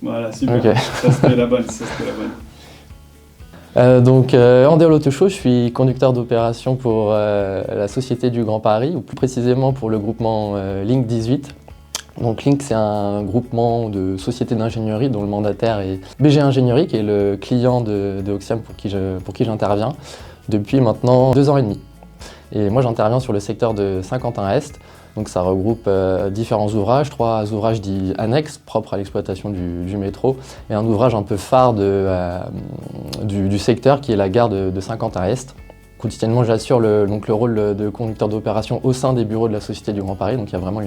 Voilà, super. Ok. Ça, c'était la bonne. Ça, c'était la bonne. Andéol Autoshow, je suis conducteur d'opération pour la Société du Grand Paris, ou plus précisément pour le groupement Link 18. Donc Link, c'est un groupement de sociétés d'ingénierie dont le mandataire est BG Ingénierie, qui est le client de Oxiam pour qui j'interviens depuis maintenant 2 ans et demi. Et moi, j'interviens sur le secteur de Saint-Quentin-Est. Donc ça regroupe différents ouvrages, 3 ouvrages dits annexes, propres à l'exploitation du métro, et un ouvrage un peu phare du secteur qui est la gare de Saint-Quentin-Est. Quotidiennement, j'assure donc le rôle de conducteur d'opération au sein des bureaux de la Société du Grand Paris, donc il y a vraiment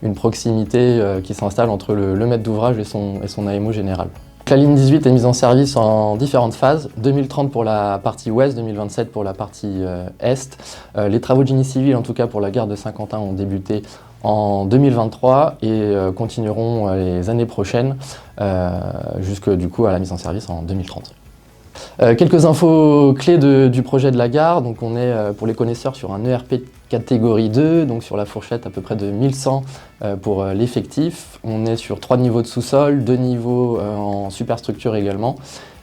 une proximité qui s'installe entre le maître d'ouvrage et son AMO général. La ligne 18 est mise en service en différentes phases, 2030 pour la partie ouest, 2027 pour la partie est. Les travaux de génie civil, en tout cas pour la gare de Saint-Quentin, ont débuté en 2023 et continueront les années prochaines jusque du coup à la mise en service en 2030. Quelques infos clés du projet de la gare. Donc on est, pour les connaisseurs, sur un ERP catégorie 2, donc sur la fourchette à peu près de 1100 pour l'effectif. On est sur 3 niveaux de sous-sol, 2 niveaux en superstructure également.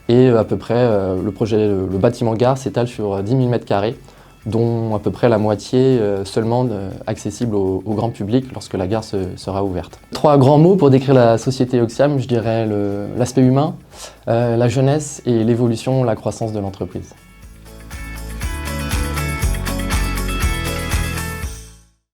Et à peu près, le bâtiment gare s'étale sur 10 000 m², dont à peu près la moitié seulement accessible au grand public lorsque la gare sera ouverte. 3 grands mots pour décrire la société Oxiam, je dirais l'aspect humain, la jeunesse et l'évolution, la croissance de l'entreprise.